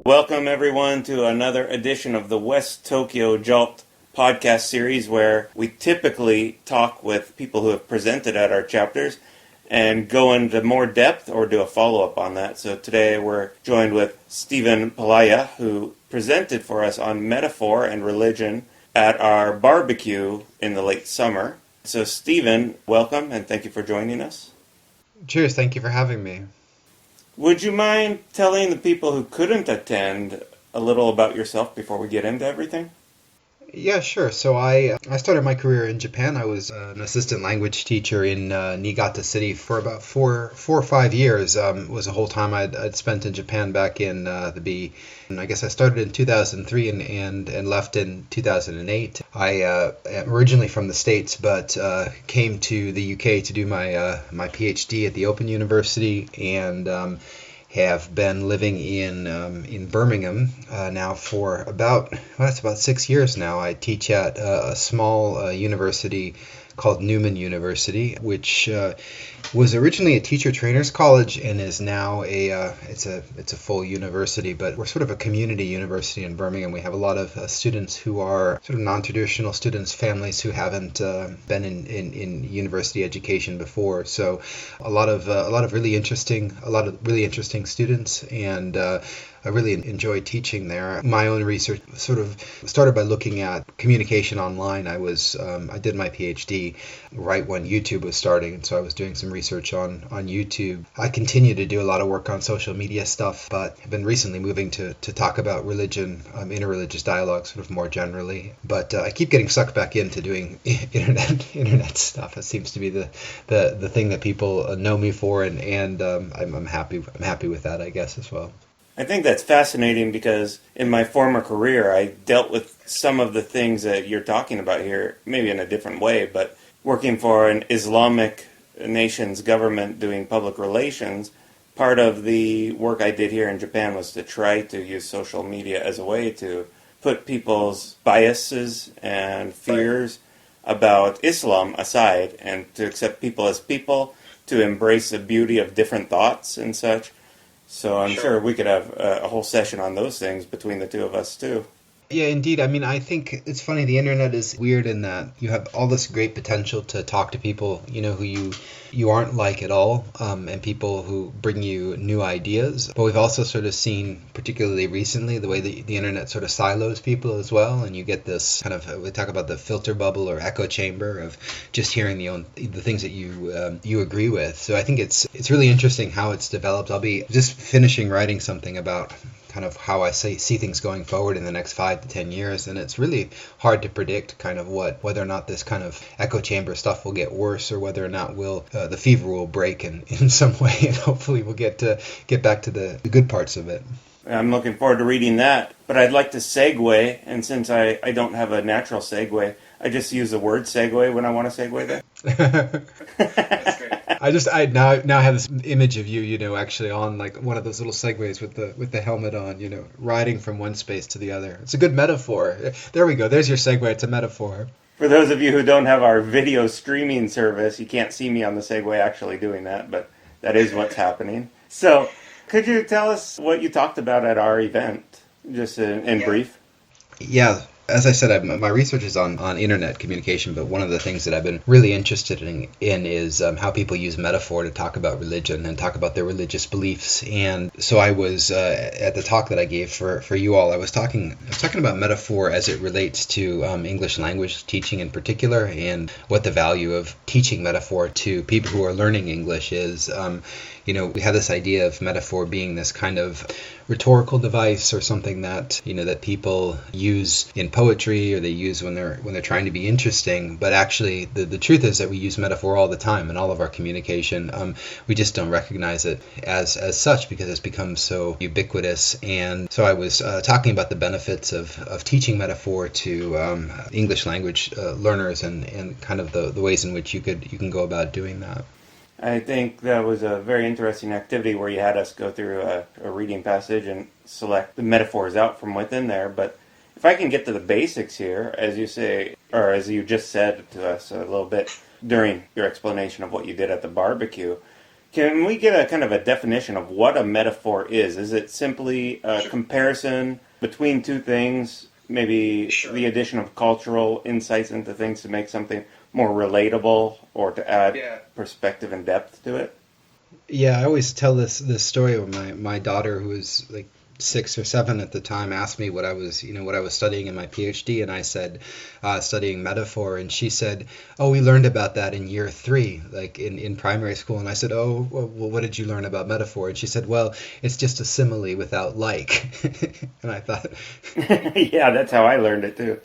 Welcome, everyone, to another edition of the West Tokyo JALT podcast series, where we typically talk with people who have presented at our chapters and go into more depth or do a follow-up on that. So today we're joined with Stephen Pihlaja, who presented for us on metaphor and religion at our barbecue in the late summer. So Stephen, welcome, and thank you for joining us. Cheers, thank you for having me. Would you mind telling the people who couldn't attend a little about yourself before we get into everything? Yeah, sure. So I started my career in Japan. I was an assistant language teacher in Niigata City for about four or 5 years. Was the whole time I'd spent in Japan back in and I guess I started in 2003 and left in 2008. I am originally from the States, but came to the UK to do my PhD at the Open University and have been living in Birmingham now for about 6 years now. I teach at a small university called Newman University, which was originally a teacher trainers college and is now it's a full university, but we're sort of a community university in Birmingham. We have a lot of students who are sort of non-traditional students, families who haven't been in university education before. So a lot of really interesting students, and I really enjoy teaching there. My own research sort of started by looking at communication online. I did my PhD right when YouTube was starting, and so I was doing some research on YouTube. I continue to do a lot of work on social media stuff, but I've been recently moving to talk about religion, interreligious dialogue sort of more generally. But I keep getting sucked back into doing internet stuff. It seems to be the thing that people know me for, and I'm happy with that, I guess, as well. I think that's fascinating because in my former career, I dealt with some of the things that you're talking about here, maybe in a different way, but working for an Islamic nation's government doing public relations, part of the work I did here in Japan was to try to use social media as a way to put people's biases and fears about Islam aside and to accept people as people, to embrace the beauty of different thoughts and such. So I'm sure we could have a whole session on those things between the two of us, too. Yeah, indeed. I mean, I think it's funny. The internet is weird in that you have all this great potential to talk to people, who you aren't like at all, and people who bring you new ideas. But we've also sort of seen, particularly recently, the way the internet sort of silos people as well, and you get this kind of, we talk about the filter bubble or echo chamber of just hearing the things that you agree with. So I think it's really interesting how it's developed. I'll be just finishing writing something about kind of how I see things going forward in the next 5 to 10 years, and it's really hard to predict kind of whether or not this kind of echo chamber stuff will get worse, or whether or not the fever will break in some way, and hopefully we'll get back to the good parts of it. I'm looking forward to reading that, but I'd like to segue, and since I don't have a natural segue, I just use the word segue when I want to segue there. That's great. I now have this image of you, actually on like one of those little segways with the helmet on, riding from one space to the other. It's a good metaphor. There we go. There's your segue. It's a metaphor. For those of you who don't have our video streaming service, you can't see me on the segue actually doing that, but that is what's happening. So, could you tell us what you talked about at our event, just in brief? Yeah. As I said, my research is on internet communication, but one of the things that I've been really interested in is how people use metaphor to talk about religion and talk about their religious beliefs. And so I was at the talk that I gave for you all, I was talking about metaphor as it relates to English language teaching in particular, and what the value of teaching metaphor to people who are learning English is. We have this idea of metaphor being this kind of rhetorical device or something that, that people use in poetry, or they use when they're trying to be interesting. But actually, the truth is that we use metaphor all the time in all of our communication. We just don't recognize it as such because it's become so ubiquitous. And so I was talking about the benefits of teaching metaphor to English language learners, and kind of the ways in which you can go about doing that. I think that was a very interesting activity where you had us go through a reading passage and select the metaphors out from within there. But if I can get to the basics here, as you say, or as you just said to us a little bit during your explanation of what you did at the barbecue, can we get a kind of a definition of what a metaphor is? Is it simply a comparison between two things, maybe the addition of cultural insights into things to make something more relatable or to add perspective and depth to it? Yeah, I always tell this story where my daughter, who was like 6 or 7 at the time, asked me what I was studying in my PhD, and I said studying metaphor, and she said, "Oh, we learned about that in year 3, like in primary school." And I said, "Oh, well, what did you learn about metaphor?" And she said, "Well, it's just a simile without like." And I thought, yeah, that's how I learned it too.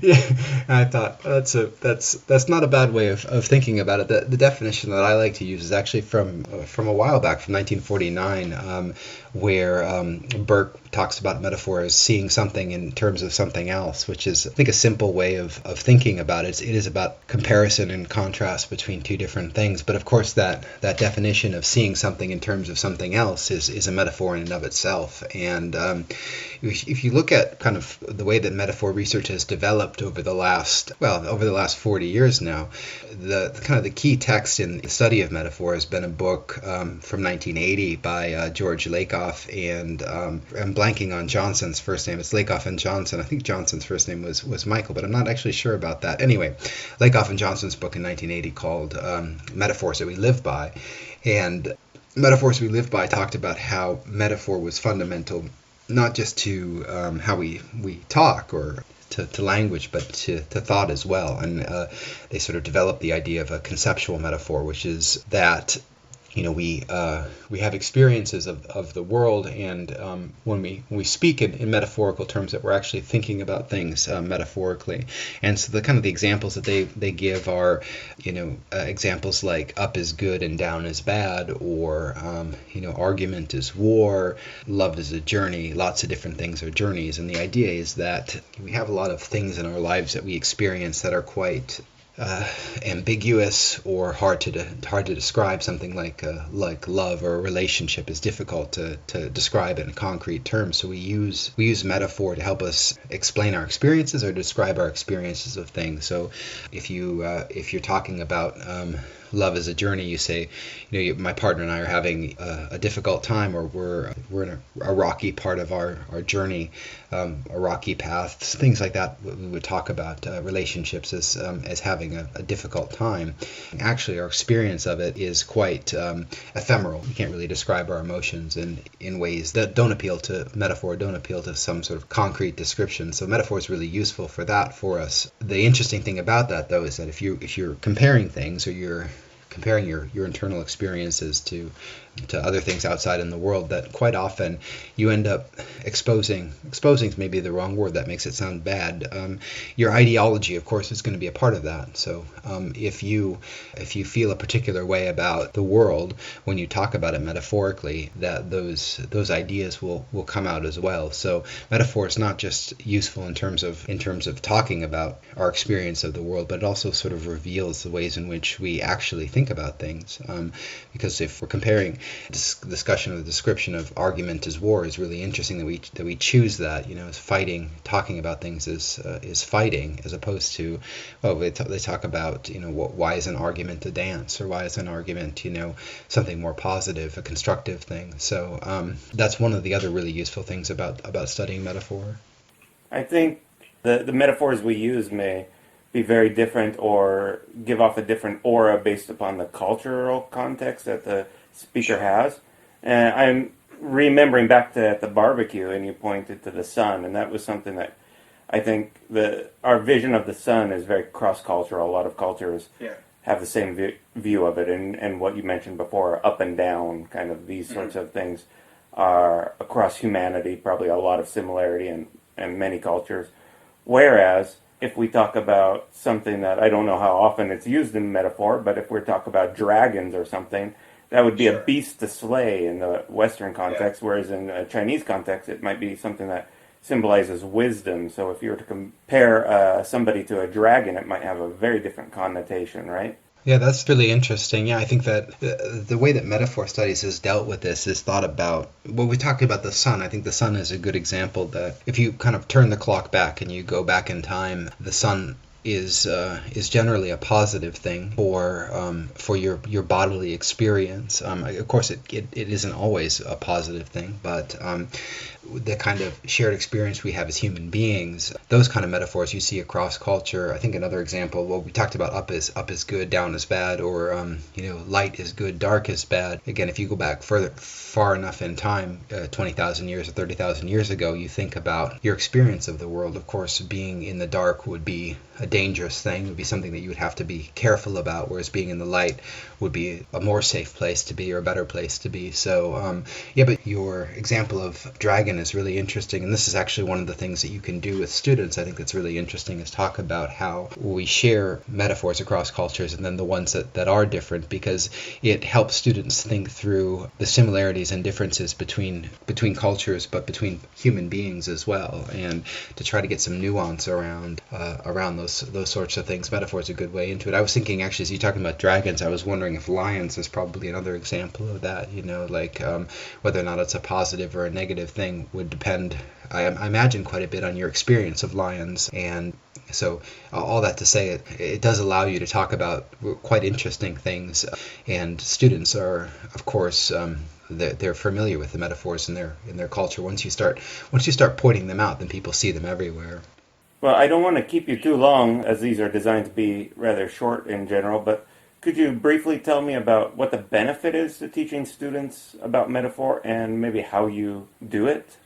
yeah, and I thought that's not a bad way of thinking about it. The definition that I like to use is actually from a while back, from 1949, where Burke talks about metaphor as seeing something in terms of something else, which is, I think, a simple way of thinking about it. It is about comparison and contrast between two different things. But of course, that definition of seeing something in terms of something else is a metaphor in and of itself. And if you look at kind of the way that metaphor research has developed over the last 40 years now, the key text in the study of metaphor has been a book from 1980 by George Lakoff, and I'm blanking on Johnson's first name. It's Lakoff and Johnson. I think Johnson's first name was Michael, but I'm not actually sure about that. Anyway, Lakoff and Johnson's book in 1980 called Metaphors That We Live By. And Metaphors We Live By talked about how metaphor was fundamental, not just to how we talk or to language, but to thought as well. And they sort of developed the idea of a conceptual metaphor, which is that we have experiences of the world, and when we speak in metaphorical terms, that we're actually thinking about things metaphorically. And so the examples that they give are examples like up is good and down is bad, or argument is war, love is a journey. Lots of different things are journeys, and the idea is that we have a lot of things in our lives that we experience that are quite ambiguous or hard to describe. Something like love or a relationship is difficult to describe in concrete terms. So we use metaphor to help us explain our experiences or describe our experiences of things. So if you're talking about love is a journey, you say, my partner and I are having a difficult time, or we're in a rocky part of our journey, a rocky path, things like that. We would talk about relationships as having a difficult time. Actually, our experience of it is quite ephemeral. We can't really describe our emotions in ways that don't appeal to metaphor, don't appeal to some sort of concrete description. So metaphor is really useful for that for us. The interesting thing about that, though, is that if you're comparing things, or you're comparing your internal experiences to other things outside in the world, that quite often you end up exposing is maybe the wrong word, that makes it sound bad. Your ideology, of course, is going to be a part of that. So if you feel a particular way about the world when you talk about it metaphorically, that those ideas will come out as well. So metaphor is not just useful in terms of talking about our experience of the world, but it also sort of reveals the ways in which we actually think about things. Because if we're comparing discussion of the description of argument as war, is really interesting that we choose that, as fighting. Talking about things is fighting, as opposed to, they talk about, why is an argument a dance, or why is an argument, something more positive, a constructive thing. So that's one of the other really useful things about studying metaphor. I think the metaphors we use may be very different or give off a different aura based upon the cultural context that the speaker has. And I'm remembering back to at the barbecue, and you pointed to the sun, and that was something that I think our vision of the sun is very cross-cultural. A lot of cultures have the same view of it, and what you mentioned before, up and down, kind of these sorts of things are across humanity, probably a lot of similarity in many cultures. Whereas if we talk about something that I don't know how often it's used in metaphor, but if we talk about dragons or something, that would be a Sure. beast to slay in the Western Yeah. context, whereas in a Chinese context, it might be something that symbolizes wisdom. So if you were to compare somebody to a dragon, it might have a very different connotation, right? Yeah, that's really interesting. Yeah, I think that the way that metaphor studies has dealt with this is thought about, well, we talked about the sun. I think the sun is a good example that if you kind of turn the clock back and you go back in time, the sun is generally a positive thing for your bodily experience. Of course, it isn't always a positive thing, but the kind of shared experience we have as human beings, those kind of metaphors you see across culture. I think another example, well, we talked about up is good, down is bad, or light is good, dark is bad. Again, if you go back far enough in time, 20,000 years or 30,000 years ago, you think about your experience of the world. Of course, being in the dark would be a dangerous thing, would be something that you would have to be careful about, whereas being in the light would be a more safe place to be or a better place to be. So yeah, but your example of dragon is really interesting, and this is actually one of the things that you can do with students. I think that's really interesting, is talk about how we share metaphors across cultures and then the ones that are different, because it helps students think through the similarities and differences between cultures, but between human beings as well, and to try to get some nuance around those sorts of things. Metaphor is a good way into it. I was thinking, actually, as you're talking about dragons, I was wondering if lions is probably another example of that. Whether or not it's a positive or a negative thing would depend, I imagine, quite a bit on your experience of lions. And so all that to say, it does allow you to talk about quite interesting things, and students are, of course, they're familiar with the metaphors in their culture. Once you start pointing them out, then people see them everywhere. Well, I don't want to keep you too long, as these are designed to be rather short in general, but could you briefly tell me about what the benefit is to teaching students about metaphor and maybe how you do it?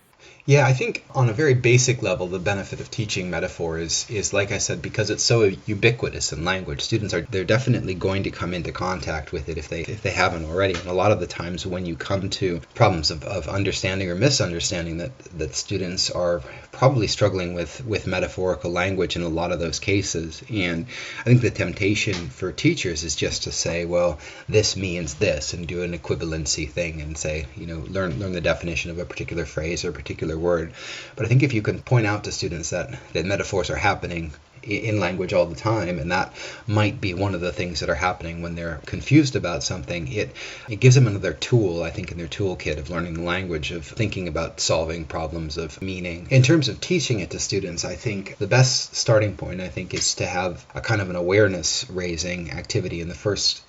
Yeah, I think on a very basic level, the benefit of teaching metaphor is like I said, because it's so ubiquitous in language. They're definitely going to come into contact with it if they haven't already. And a lot of the times when you come to problems of understanding or misunderstanding, that students are probably struggling with metaphorical language in a lot of those cases. And I think the temptation for teachers is just to say, well, this means this, and do an equivalency thing and say, learn the definition of a particular phrase or a particular word. But I think if you can point out to students that metaphors are happening in language all the time, and that might be one of the things that are happening when they're confused about something, it gives them another tool, I think, in their toolkit of learning the language, of thinking about solving problems of meaning. In terms of teaching it to students, I think the best starting point, I think, is to have a kind of an awareness raising activity in the first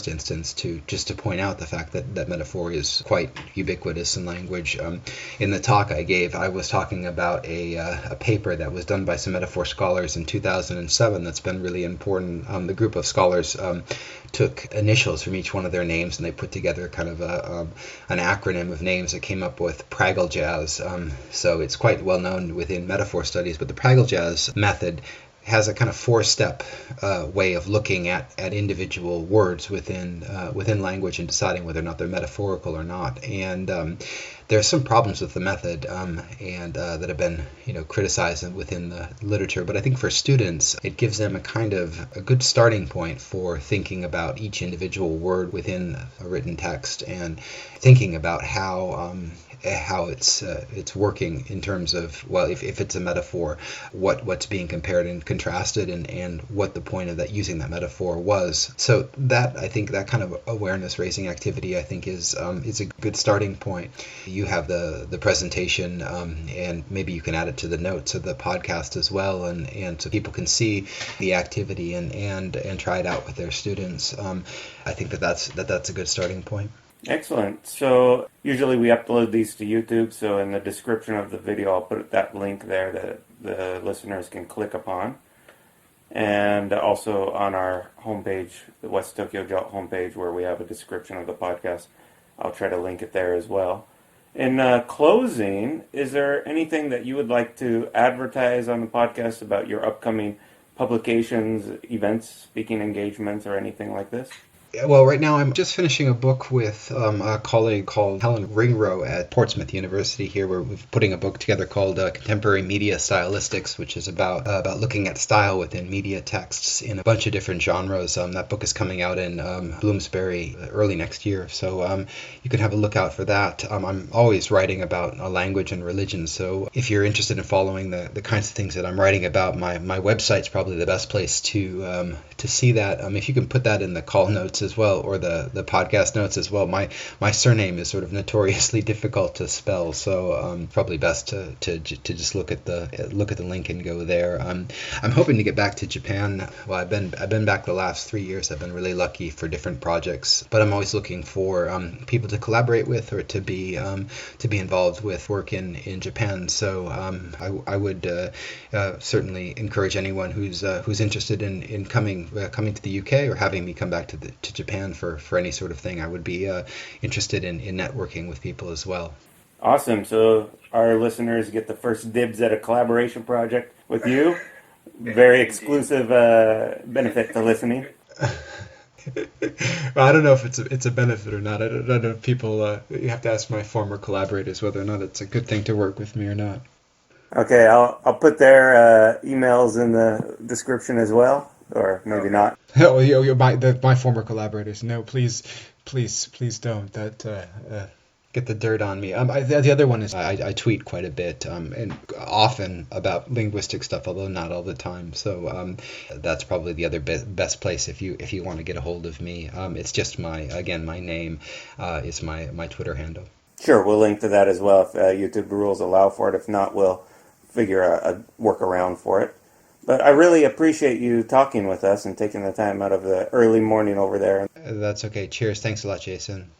instance, to point out the fact that metaphor is quite ubiquitous in language. In the talk I gave, I was talking about a paper that was done by some metaphor scholars in 2007 that's been really important. The group of scholars took initials from each one of their names, and they put together kind of an acronym of names that came up with Prageljazz. So it's quite well known within metaphor studies, but the Prageljazz method has a kind of four-step way of looking at individual words within language and deciding whether or not they're metaphorical or not. And there are some problems with the method, and that have been criticized within the literature. But I think for students, it gives them a good starting point for thinking about each individual word within a written text, and thinking about how it's working in terms of, well, if it's a metaphor, what's being compared and contrasted, and what the point of that using that metaphor was. So that, I think, that kind of awareness raising activity, I think, is a good starting point. You have the presentation, and maybe you can add it to the notes of the podcast as well, and so people can see the activity and try it out with their students. I think that's a good starting point. Excellent. So usually we upload these to YouTube, so in the description of the video I'll put that link there that the listeners can click upon. And also on our homepage, the West Tokyo JALT homepage, where we have a description of the podcast, I'll try to link it there as well. In closing, is there anything that you would like to advertise on the podcast about your upcoming publications, events, speaking engagements, or anything like this? Well, right now I'm just finishing a book with a colleague called Helen Ringrow at Portsmouth University here. We're putting a book together called Contemporary Media Stylistics, which is about looking at style within media texts in a bunch of different genres. That book is coming out in Bloomsbury early next year, so you can have a look out for that. I'm always writing about language and religion, so if you're interested in following the kinds of things that I'm writing about, my website's probably the best place to see that. If you can put that in the call notes as well, or the podcast notes as well. My surname is sort of notoriously difficult to spell, so probably best to just look at the link and go there. I'm hoping to get back to Japan. Well, I've been back the last 3 years. I've been really lucky for different projects, but I'm always looking for people to collaborate with or to be involved with work in Japan. So I would certainly encourage anyone who's interested in coming to the UK or having me come back to Japan for any sort of thing. I would be interested in networking with people as well. Awesome. So our listeners get the first dibs at a collaboration project with you. Very exclusive benefit to listening. Well, I don't know if it's a benefit or not. I don't know if people. You have to ask my former collaborators whether or not it's a good thing to work with me or not. Okay, I'll put their emails in the description as well, or maybe not. Oh, my former collaborators. No, please don't. That get the dirt on me. The other one is I tweet quite a bit and often about linguistic stuff, although not all the time. So that's probably the other best place if you want to get a hold of me. It's just my name is my Twitter handle. Sure, we'll link to that as well if YouTube rules allow for it. If not, we'll figure a workaround for it. But I really appreciate you talking with us and taking the time out of the early morning over there. That's okay. Cheers. Thanks a lot, Jason.